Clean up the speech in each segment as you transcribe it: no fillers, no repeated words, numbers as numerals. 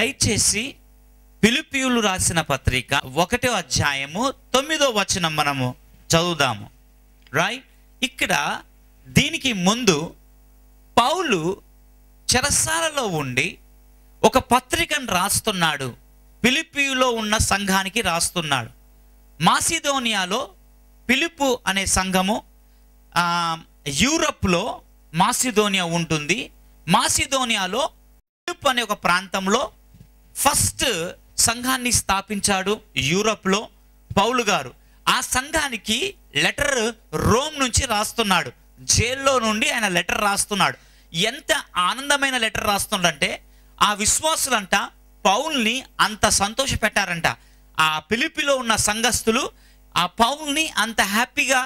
దయచేసి ఫిలిప్పీయులు రాసిన పత్రిక 1వ అధ్యాయము 9వ వచనం మనము చదువుదాము. రైట్, ఇక్కడ దీనికి ముందు పౌలు చెరసాలలో ఉండి ఒక పత్రికను రాస్తున్నాడు. ఫిలిప్పీయులో ఉన్న సంఘానికి రాస్తున్నాడు. మాసిదోనియాలో ఫిలిప్పు అనే సంఘము, యూరప్లో మాసిదోనియా ఉంటుంది. మాసిదోనియాలో ఫిలిప్పు అనే ఒక ప్రాంతంలో ఫస్ట్ సంఘాన్ని స్థాపించాడు యూరప్లో పౌలు గారు. ఆ సంఘానికి లెటర్ రోమ్ నుంచి రాస్తున్నాడు. జైల్లో నుండి ఆయన లెటర్ రాస్తున్నాడు. ఎంత ఆనందమైన లెటర్ రాస్తున్నాడంటే ఆ విశ్వాసులంట పౌల్ని అంత సంతోష పెట్టారంట. ఆ ఫిలిప్పీలో ఉన్న సంఘస్థులు ఆ పౌల్ని అంత హ్యాపీగా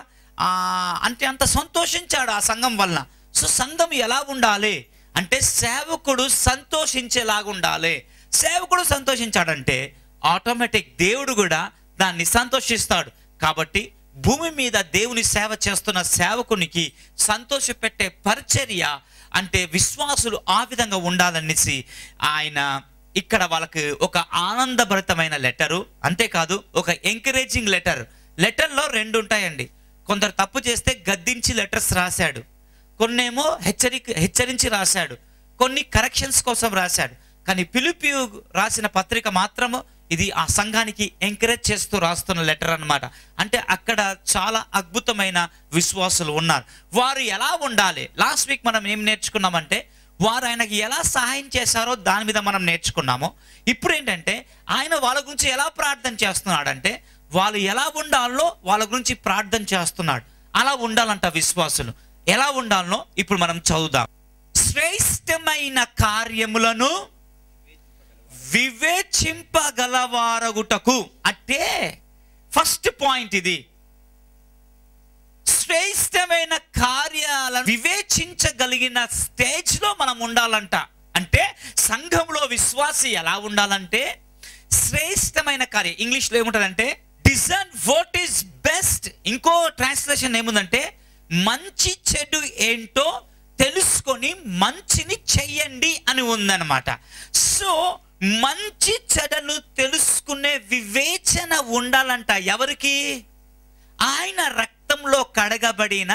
అంటే అంత సంతోషించాడు ఆ సంఘం వలన. సో సంఘం ఎలా ఉండాలి అంటే సేవకుడు సంతోషించేలాగా ఉండాలి. సేవకుడు సంతోషించాడంటే ఆటోమేటిక్ దేవుడు కూడా దాన్ని సంతోషిస్తాడు. కాబట్టి భూమి మీద దేవుని సేవ చేస్తున్న సేవకునికి సంతోషపెట్టే పరిచర్య అంటే విశ్వాసులు ఆ విధంగా ఉండాలనేసి ఆయన ఇక్కడ వాళ్ళకి ఒక ఆనందభరితమైన లెటరు, అంతేకాదు ఒక ఎంకరేజింగ్ లెటర్. లెటర్లో 2 ఉంటాయండి. కొందరు తప్పు చేస్తే గద్దించి లెటర్స్ రాశాడు, కొన్నేమో హెచ్చరించి రాశాడు, కొన్ని కరెక్షన్స్ కోసం రాశాడు. కానీ ఫిలిప్పీయు రాసిన పత్రిక మాత్రము ఇది ఆ సంఘానికి ఎంకరేజ్ చేస్తూ రాస్తున్న లెటర్ అన్నమాట. అంటే అక్కడ చాలా అద్భుతమైన విశ్వాసులు ఉన్నారు. వారు ఎలా ఉండాలి? లాస్ట్ వీక్ మనం ఏం నేర్చుకున్నామంటే వారు ఆయనకి ఎలా సహాయం చేశారో దాని మీద మనం నేర్చుకున్నాము. ఇప్పుడు ఏంటంటే ఆయన వాళ్ళ గురించి ఎలా ప్రార్థన చేస్తున్నాడంటే వాళ్ళు ఎలా ఉండాలో వాళ్ళ గురించి ప్రార్థన చేస్తున్నాడు. అలా ఉండాలంట విశ్వాసులు. ఎలా ఉండాలనో ఇప్పుడు మనం చదువుదాం. శ్రేష్టమైన కార్యములను వివేచింపగలవారగుటకు, అంటే ఫస్ట్ పాయింట్ ఇది. శ్రేష్టమైన కార్యాలను వివేచించగలిగిన స్టేజ్లో మనం ఉండాలంట. అంటే సంఘంలో విశ్వాసి ఎలా ఉండాలంటే శ్రేష్టమైన కార్యం, ఇంగ్లీష్లో ఏముంటుందంటే డిజైన్ వాట్ ఈస్ బెస్ట్. ఇంకో ట్రాన్స్లేషన్ ఏముందంటే మంచి చెడు ఏంటో తెలుసుకొని మంచిని చెయ్యండి అని ఉందన్నమాట. సో మంచి చెడులు తెలుసుకునే వివేచన ఉండాలంట. ఎవరికి? ఆయన రక్తంలో కడగబడిన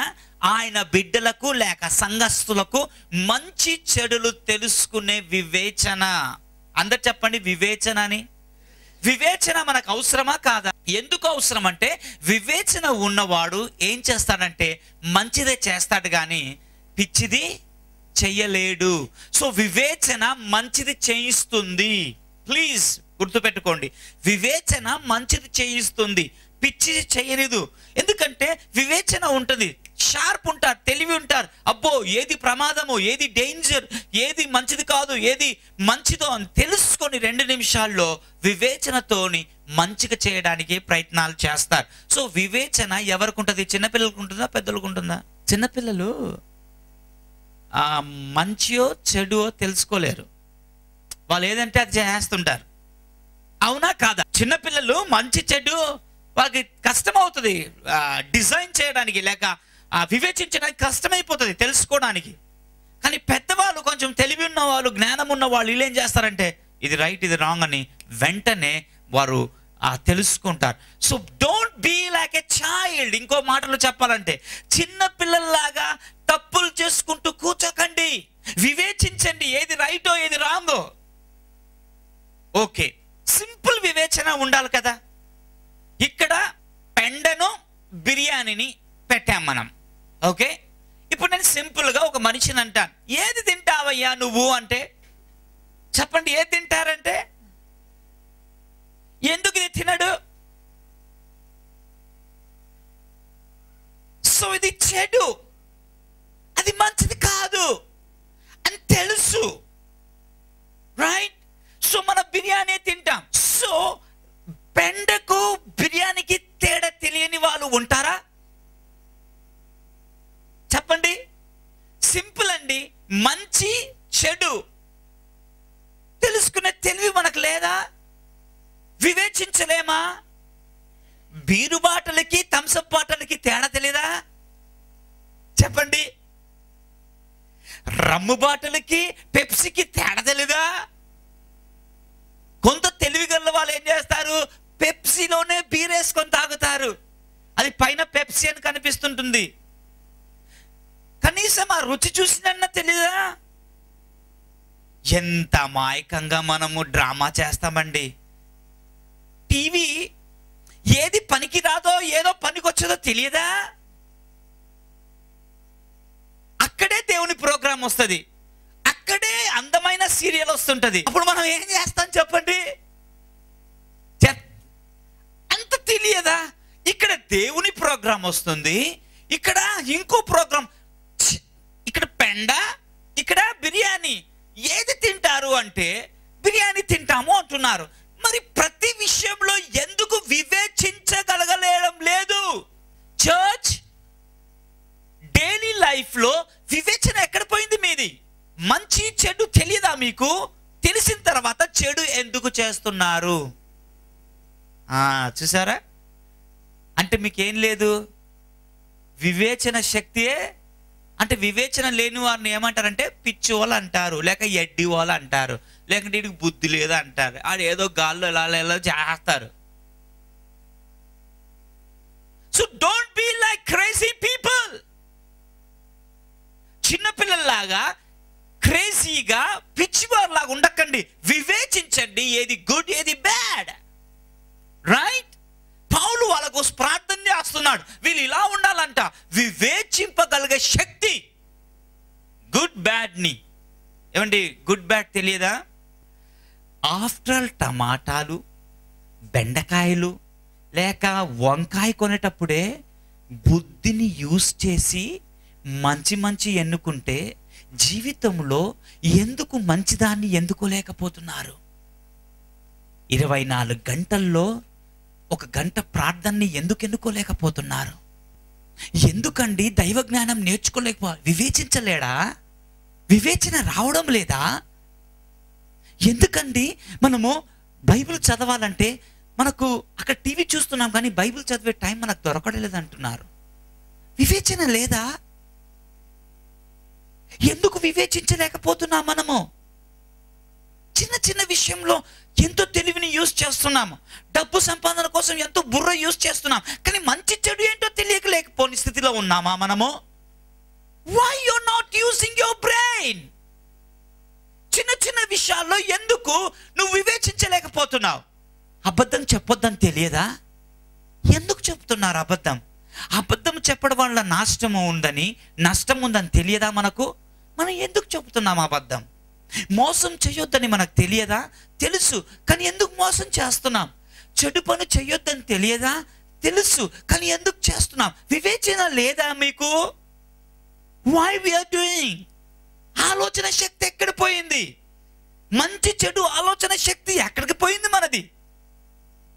ఆయన బిడ్డలకు లేక సంఘస్థులకు మంచి చెడులు తెలుసుకునే వివేచన. అందరు చెప్పండి వివేచన అని. వివేచన మనకు అవసరమా కాదా? ఎందుకు అవసరం అంటే వివేచన ఉన్నవాడు ఏం చేస్తాడంటే మంచిదే చేస్తాడు కానీ పిచ్చిది చెయ్యలేడు. సో వివేచన మంచిది చేయిస్తుంది. ప్లీజ్ గుర్తుపెట్టుకోండి, వివేచన మంచిది చేయిస్తుంది, పిచ్చిది చేయలేదు. ఎందుకంటే వివేచన ఉంటుంది, షార్ప్ ఉంటారు, తెలివి ఉంటారు. అబ్బో ఏది ప్రమాదము, ఏది డేంజర్, ఏది మంచిది కాదు, ఏది మంచిదో అని తెలుసుకొని 2 నిమిషాల్లో వివేచనతోని మంచిగా చేయడానికి ప్రయత్నాలు చేస్తారు. సో వివేచన ఎవరికి ఉంటుంది? చిన్నపిల్లలకు ఉంటుందా, పెద్దలకు ఉంటుందా? చిన్నపిల్లలు మంచియో చెడువో తెలుసుకోలేరు. వాళ్ళు ఏదంటే అది చేస్తుంటారు. అవునా కాదా? చిన్నపిల్లలు మంచి చెడు వాళ్ళకి కష్టమవుతుంది డిజైన్ చేయడానికి, లేక వివేచించడానికి కష్టమైపోతుంది తెలుసుకోవడానికి. కానీ పెద్దవాళ్ళు కొంచెం తెలివి ఉన్న వాళ్ళు, జ్ఞానం ఉన్న వాళ్ళు వీళ్ళు ఏం చేస్తారంటే ఇది రైట్ ఇది రాంగ్ అని వెంటనే వారు తెలుసుకుంటారు. So don't be like a child. ఇంకో మాటలో చెప్పాలంటే చిన్న పిల్లల్లాగా తప్పులు చేసుకుంటూ కూర్చోకండి, వివేచించండి ఏది రైటో ఏది రాంగో. ఓకే, సింపుల్ వివేచన ఉండాలి కదా. ఇక్కడ పెండను బిర్యానీని పెట్టాం మనం. ఓకే, ఇప్పుడు నేను సింపుల్గా ఒక మనిషిని అంటాను, ఏది తింటావయ్యా నువ్వు అంటే చెప్పండి, ఏది తింటారంటే ఎందుకు ఇది తినడు? సో ఇది చెడు, అది మంచిది కాదు అని తెలుసు, రైట్? సో మన బిర్యానీ తింటాం. సో పెండకు బిర్యానీకి తేడా తెలియని వాళ్ళు ఉంటారా? చెప్పండి. సింపుల్ అండి. మంచి చెడు తెలుసుకునే తెలివి మనకు లేదా? వివేచించలేమా? బీరు బాటలకి థమ్సప్ బాటలకి తేడా తెలీదా? చెప్పండి. రమ్ము బాటలకి పెప్సీకి తేడా తెలీదా? వేసుకొని తాగుతారు. అది పైన పెప్సీ అని కనిపిస్తుంటుంది. కనీసం ఆ రుచి చూసినన్నా తెలీదా? ఎంత అమాయకంగా మనము డ్రామా చేస్తామండి. టీవీ ఏది పనికి రాదో ఏదో పనికొచ్చదో తెలియదా? అక్కడే దేవుని ప్రోగ్రాం వస్తుంది, అక్కడే అందమైన సీరియల్ వస్తుంటది. అప్పుడు మనం ఏం చేస్తాం చెప్పండి? అంత తెలియదా? ఇక్కడ దేవుని ప్రోగ్రాం వస్తుంది, ఇక్కడ ఇంకో ప్రోగ్రాం, ఇక్కడ పెండ, ఇక్కడ బిర్యానీ. ఏది తింటారు అంటే బిర్యానీ తింటాము అంటున్నారు. మరి ప్రతి విషయంలో ఎందుకు వివేచించగలగలేడం లేదు? చర్చ్ డైలీ లైఫ్ లో వివేచన ఎక్కడ పోయింది మీది? మంచి చెడు తెలియదా మీకు? తెలిసిన తర్వాత చెడు ఎందుకు చేస్తున్నారు? చూసారా? అంటే మీకేం లేదు, వివేచన శక్తియే. అంటే వివేచన లేని వారిని ఏమంటారంటే పిచ్చి వాళ్ళు అంటారు, లేక ఎడ్డి వాళ్ళు అంటారు, లేకుంటే వీడికి బుద్ధి లేదు అంటారు. ఆడు ఏదో గాల్లో ఎలా చేస్తారు. So don't be like crazy people. చిన్నపిల్లల్లాగా క్రేజీగా పిచ్చివారిలాగా ఉండకండి. వివేచించండి ఏది గుడ్ ఏది బ్యాడ్. రైట్? పౌలు వాళ్ళకు ప్రార్థన చేస్తున్నాడు, వీళ్ళు ఇలా ఉండాలంట. వివేచింపగలిగే శక్తి, గుడ్ బ్యాడ్ ని. ఏమండి, గుడ్ బ్యాడ్ తెలియదా? ఆఫ్టర్ ఆల్ టమాటాలు, బెండకాయలు లేక వంకాయ కొనేటప్పుడే బుద్ధిని యూస్ చేసి మంచి ఎన్నుకుంటే జీవితంలో ఎందుకు మంచిదాన్ని ఎన్నుకోలేకపోతున్నారు? 24 గంటల్లో 1 గంట ప్రార్థనని ఎందుకు ఎన్నుకోలేకపోతున్నారు? ఎందుకండి దైవ జ్ఞానం వివేచించలేడా? వివేచన రావడం లేదా? ఎందుకండి మనము బైబిల్ చదవాలంటే మనకు అక్కడ టీవీ చూస్తున్నాం కానీ బైబిల్ చదివే టైం మనకు దొరకలేదు అంటున్నారు. వివేచన లేదా? ఎందుకు వివేచించలేకపోతున్నాం మనము? చిన్న విషయంలో ఎంతో తెలివిని యూజ్ చేస్తున్నాము, డబ్బు సంపాదన కోసం ఎంతో బుర్ర యూజ్ చేస్తున్నాం, కానీ మంచి చెడు ఏంటో తెలియలేకపోని స్థితిలో ఉన్నామా మనము? Why you not using your brain? చిన్న విషయాల్లో ఎందుకు నువ్వు వివేచించలేకపోతున్నావు? అబద్ధం చెప్పొద్దని తెలియదా? ఎందుకు చెప్తున్నారు అబద్ధం? అబద్ధం చెప్పడం వల్ల నష్టం ఉందని తెలియదా మనకు? మనం ఎందుకు చెప్తున్నాం అబద్ధం? మోసం చేయొద్దని మనకు తెలియదా? తెలుసు, కానీ ఎందుకు మోసం చేస్తున్నాం? చెడు పని చేయొద్దని తెలియదా? తెలుసు, కానీ ఎందుకు చేస్తున్నాం? వివేచన లేదా మీకు? Why we are doing? ఆలోచన శక్తి ఎక్కడ పోయింది? మంచి చెడు ఆలోచన శక్తి ఎక్కడికి పోయింది మనది?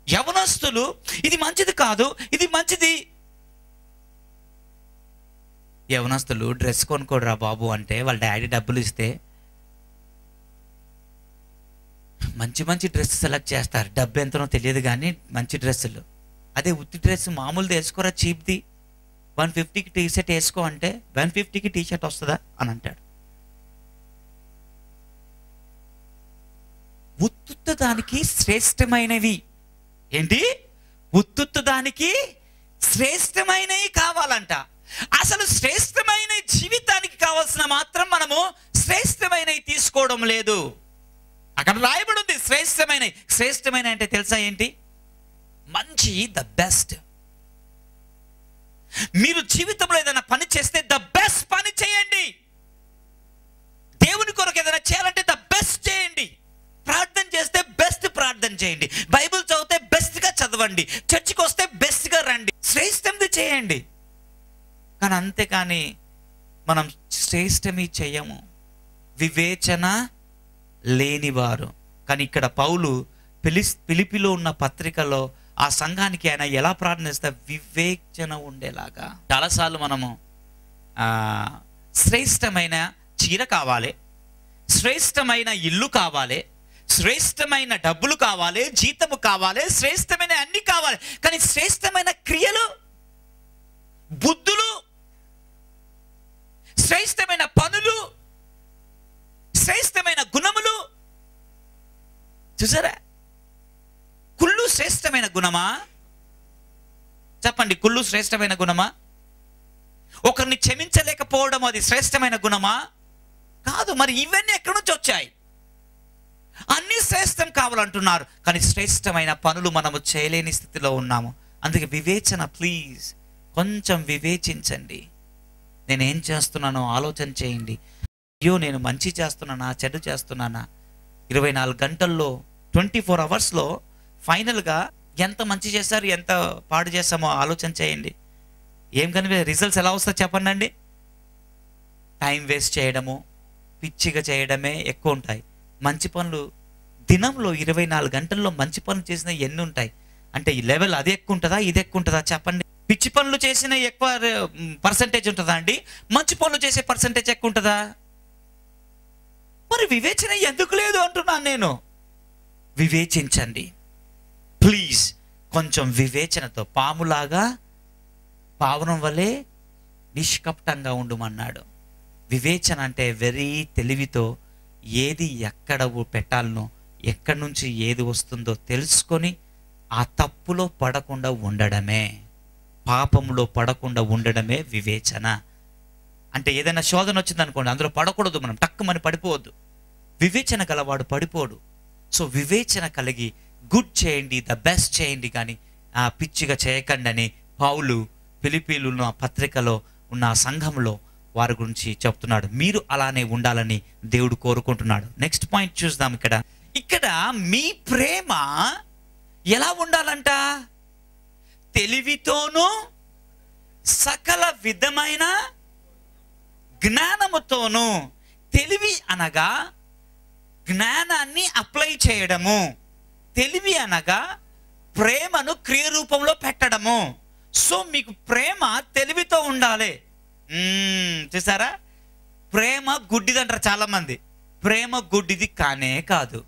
యవనస్తులు ఇది మంచిది కాదు, ఇది మంచిది. యవనస్తులు డ్రెస్ కొనుక్కోడురా బాబు అంటే వాళ్ళ డాడీ డబ్బులు ఇస్తే మంచి డ్రెస్ సెలెక్ట్ చేస్తారు. డబ్బు ఎంతనో తెలియదు కానీ మంచి డ్రెస్సులు. అదే ఉత్తి డ్రెస్ మామూలుది వేసుకోరా, చీప్ది, 150కి టీ షర్ట్ వేసుకో అంటే 150కి టీ షర్ట్ వస్తుందా అని అంటాడు. ఉత్తుత్త దానికి శ్రేష్టమైనవి ఏంటి? ఉత్తుత్త దానికి శ్రేష్టమైనవి కావాలంట. అసలు శ్రేష్టమైన జీవితానికి కావాల్సిన మాత్రం మనము శ్రేష్టమైనవి తీసుకోవడం లేదు. అక్కడ రాయబడి ఉంది శ్రేష్టమైన అంటే తెలుసా ఏంటి? మంచి, ద బెస్ట్. మీరు జీవితంలో ఏదైనా పని చేస్తే ద బెస్ట్ పని చేయండి. దేవుని కొరకు ఏదైనా చేయాలంటే ద బెస్ట్ చేయండి. ప్రార్థన చేస్తే బెస్ట్ ప్రార్థన చేయండి. బైబిల్ చదివితే బెస్ట్గా చదవండి. చర్చికి వస్తే బెస్ట్గా రండి. శ్రేష్టంది చేయండి. కానీ అంతేకాని మనం శ్రేష్టమి చేయము, వివేచన లేనివారు. కానీ ఇక్కడ పౌలు ఫిలిప్పీలో ఉన్న పత్రికలో ఆ సంఘానికి ఆయన ఎలా ప్రార్థనిస్తే వివేచన ఉండేలాగా. చాలాసార్లు మనము శ్రేష్టమైన చీర కావాలి, శ్రేష్టమైన ఇల్లు కావాలి, శ్రేష్టమైన డబ్బులు కావాలి, జీతము కావాలి, శ్రేష్టమైన అన్ని కావాలి. కానీ శ్రేష్టమైన క్రియలు, బుద్ధులు, శ్రేష్టమైన పనులు, శ్రేష్టమైన గుణములు చూసారా? కుళ్ళు శ్రేష్టమైన గుణమా? చెప్పండి, కుళ్ళు శ్రేష్టమైన గుణమా? ఒకరిని క్షమించలేకపోవడం అది శ్రేష్టమైన గుణమా? కాదు. మరి ఇవన్నీ ఎక్కడి నుంచి వచ్చాయి? అన్ని శ్రేష్టం కావాలంటున్నారు, కానీ శ్రేష్టమైన పనులు మనము చేయలేని స్థితిలో ఉన్నాము. అందుకే వివేచన, ప్లీజ్ కొంచెం వివేచించండి. నేనేం చేస్తున్నానో ఆలోచన చేయండి. అయ్యో, నేను మంచి చేస్తున్నానా, చెడు చేస్తున్నానా? 24 గంటల్లో 24 అవర్స్లో ఫైనల్గా ఎంత మంచి చేశారు, ఎంత పాడు చేస్తామో ఆలోచన చేయండి. ఏం కానీ రిజల్ట్స్ ఎలా వస్తాయి చెప్పండి అండి. టైం వేస్ట్ చేయడము, పిచ్చిగా చేయడమే ఎక్కువ ఉంటాయి. మంచి పనులు దినంలో 24 గంటల్లో మంచి పనులు చేసిన ఎన్ని ఉంటాయి అంటే ఈ లెవెల్ అది ఎక్కువ ఉంటుందా, ఇది ఎక్కువ ఉంటుందా చెప్పండి? పిచ్చి పనులు చేసిన ఎక్కువ పర్సంటేజ్ ఉంటుందా అండి? మంచి పనులు చేసే పర్సంటేజ్ ఎక్కువ ఉంటుందా? మరి వివేచన ఎందుకు లేదు అంటున్నాను నేను. వివేచించండి ప్లీజ్. కొంచెం వివేచనతో పాములాగా పావురం వలె నిష్కపటంగా ఉండమన్నాడు. వివేచన అంటే వెరీ తెలివితో ఏది ఎక్కడ పెట్టాలనో, ఎక్కడి నుంచి ఏది వస్తుందో తెలుసుకొని ఆ తప్పులో పడకుండా ఉండడమే, పాపంలో పడకుండా ఉండడమే వివేచన. అంటే ఏదైనా శోధన వచ్చింది అనుకోండి, అందులో పడకూడదు, మనం టక్కుమని పడిపోవద్దు. వివేచన గలవాడు పడిపోడు. సో వివేచన కలిగి గుడ్ చేయండి, ద బెస్ట్ చేయండి, కానీ పిచ్చిగా చేయకండి అని పౌలు ఫిలిప్పీలు ఉన్న పత్రికలో ఉన్న సంఘంలో వారి గురించి చెప్తున్నాడు. మీరు అలానే ఉండాలని దేవుడు కోరుకుంటున్నాడు. నెక్స్ట్ పాయింట్ చూద్దాం. ఇక్కడ మీ ప్రేమ ఎలా ఉండాలంట? తెలివితోనూ సకల విధమైన జ్ఞానముతోనూ. తెలివి అనగా జ్ఞానాన్ని అప్లై చేయడము, తెలివి అనగా ప్రేమను క్రియరూపంలో పెట్టడము. సో మీకు ప్రేమ తెలివితో ఉండాలి. చూసారా, ప్రేమ గుడ్డిదంటారు చాలా మంది. ప్రేమ గుడ్డిది కానే కాదు.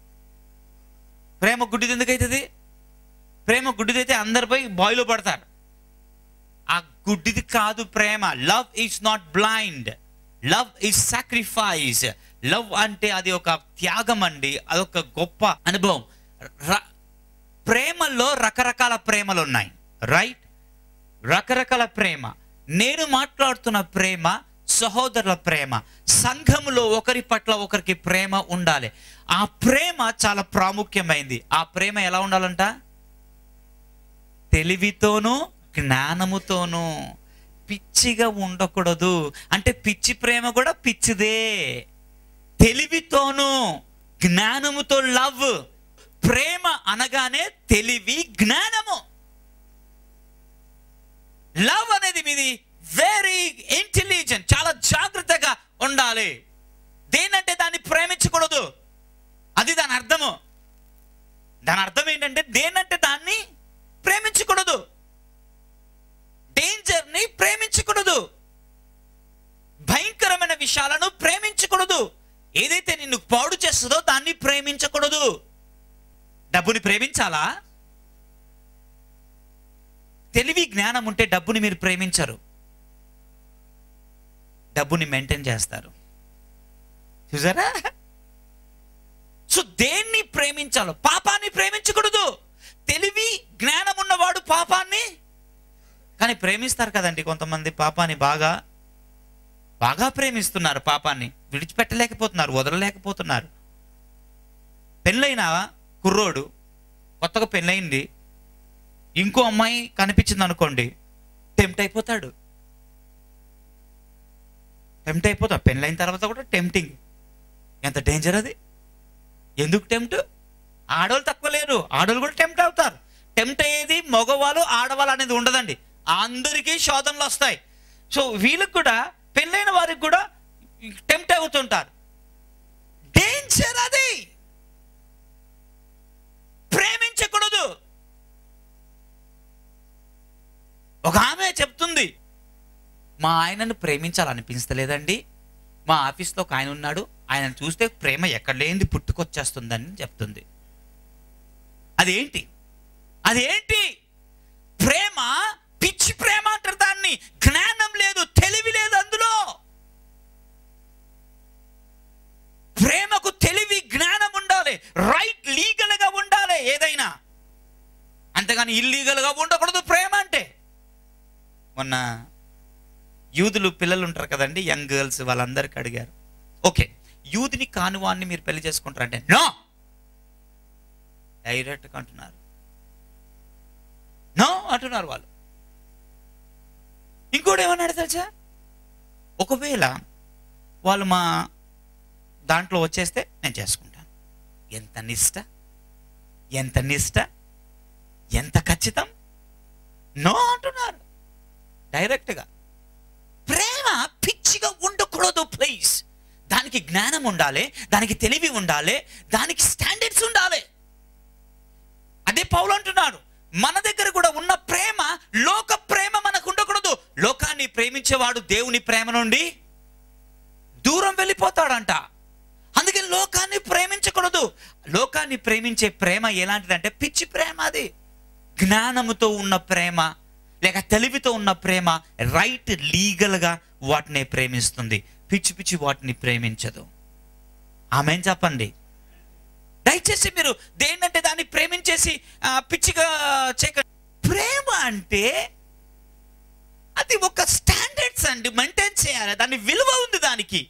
ప్రేమ గుడ్డిది ఎందుకు అవుతుంది? ప్రేమ గుడ్డిదైతే అందరిపై బాయిలో పడతారు. ఆ గుడ్డిది కాదు ప్రేమ. Love is not blind, love is sacrifice. Love అంటే అది ఒక త్యాగం అండి, అదొక గొప్ప అనుభవం. ప్రేమల్లో రకరకాల ప్రేమలు ఉన్నాయి, రైట్? రకరకాల ప్రేమ. నేను మాట్లాడుతున్న ప్రేమ సహోదరుల ప్రేమ. సంఘములో ఒకరి పట్ల ఒకరికి ప్రేమ ఉండాలి. ఆ ప్రేమ చాలా ప్రాముఖ్యమైంది. ఆ ప్రేమ ఎలా ఉండాలంట? తెలివితోనూ జ్ఞానముతోనూ. పిచ్చిగా ఉండకూడదు. అంటే పిచ్చి ప్రేమ కూడా పిచ్చిదే. తెలివితోనూ జ్ఞానముతో లవ్. ప్రేమ అనగానే తెలివి, జ్ఞానము. లవ్ అనేది మీది వెరీ ఇంటెలిజెంట్, చాలా జాగ్రత్తగా ఉండాలి. దేనంటే దాన్ని ప్రేమించకూడదు, అది దాని అర్థము. దాని అర్థం ఏంటంటే దేనంటే దాన్ని ప్రేమించకూడదు, డేంజర్ని ప్రేమించకూడదు, భయంకరమైన విషయాలను ప్రేమించకూడదు. ఏదైతే నిన్ను పాడు చేస్తుందో దాన్ని ప్రేమించకూడదు. డబ్బుని ప్రేమించాలా? తెలివి జ్ఞానం ఉంటే డబ్బుని మీరు ప్రేమించరు, డబ్బుని మెయింటైన్ చేస్తారు. చూసారా? సో దేన్ని ప్రేమించాలో? పాపాన్ని ప్రేమించకూడదు. తెలివి జ్ఞానం ఉన్నవాడు పాపాన్ని కానీ ప్రేమిస్తారు కదండి. కొంతమంది పాపాన్ని బాగా బాగా ప్రేమిస్తున్నారు, పాపాన్ని విడిచిపెట్టలేకపోతున్నారు, వదలలేకపోతున్నారు. పెళ్ళైన కుర్రోడు, కొత్తగా పెళ్ళయింది, ఇంకో అమ్మాయి కనిపించింది అనుకోండి, టెంప్ట్ అయిపోతాడు. పెళ్ళైన తర్వాత కూడా టెంప్టింగ్. ఎంత డేంజర్ అది! ఎందుకు టెంప్ట్? ఆడవాళ్ళు తక్కువ లేరు, ఆడవాళ్ళు కూడా టెంప్ట్ అవుతారు. టెంప్ట్ అయ్యేది మగవాళ్ళు ఆడవాళ్ళు అనేది ఉండదండి, అందరికీ శోధనలు వస్తాయి. సో వీళ్ళకి కూడా, పెళ్ళైన వారికి కూడా టెంప్ట్ అవుతుంటారు. డేంజర్ అది. ప్రేమించకూడదు. ఒక ఆమె చెప్తుంది, మా ఆయనను ప్రేమించాలనిపించలేదండి, మా ఆఫీస్లో ఒక ఆయన ఉన్నాడు, ఆయన చూస్తే ప్రేమ ఎక్కడ లేనిది పుట్టుకొచ్చేస్తుందని చెప్తుంది. అదేంటి? ప్రేమ పిచ్చి ప్రేమ అంటారు దాన్ని. జ్ఞానం లేదు, తెలివి లేదు అందులో. ప్రేమకు తెలివి, జ్ఞానం ఉండాలి, రైట్, లీగల్గా ఉండాలి ఏదైనా. అంతేగాని ఇల్లీగల్గా ఉండకూడదు ప్రేమ అంటే. మొన్న యూదులు పిల్లలు ఉంటారు కదండి, యంగ్ గర్ల్స్, వాళ్ళందరికీ అడిగారు, ఓకే యూదుని కానువాన్ని మీరు పెళ్లి చేసుకుంటారంటే నో డైరెక్ట్గా అంటున్నారు, నో అంటున్నారు వాళ్ళు. ఇంకోటి ఏమన్నాడు తెలుసా, ఒకవేళ వాళ్ళు మా దాంట్లో వచ్చేస్తే నేను చేసుకుంటాను. ఎంత నిష్ట, ఎంత నిష్ట, ఎంత ఖచ్చితం. నో అంటున్నారు డైరెక్ట్గా. ప్రేమ పిచ్చిగా ఉండకూడదు ప్లీజ్. దానికి జ్ఞానం ఉండాలి, దానికి తెలివి ఉండాలి, దానికి స్టాండర్డ్స్ ఉండాలి. అదే పౌలు అంటున్నాడు, మన దగ్గర కూడా ఉన్న ప్రేమ లోక ప్రేమ మనకు ఉండకూడదు. లోకాన్ని ప్రేమించేవాడు దేవుని ప్రేమ నుండి దూరం వెళ్ళిపోతాడంట. అందుకని లోకాన్ని ప్రేమించకూడదు. లోకాన్ని ప్రేమించే ప్రేమ ఎలాంటిదంటే పిచ్చి ప్రేమ. అది జ్ఞానముతో ఉన్న ప్రేమ, లేక తెలివితో ఉన్న ప్రేమ రైట్ లీగల్గా వాటిని ప్రేమిస్తుంది, పిచ్చి పిచ్చి వాటిని ప్రేమించదు. ఆమేన్ చెప్పండి. దయచేసి మీరు దేన్నంటే దాన్ని ప్రేమించేసి పిచ్చిగా చేయకండి. ప్రేమ అంటే అది ఒక స్టాండర్డ్స్ అండి, మెయింటైన్ చేయాలి, దాని విలువ ఉంది దానికి.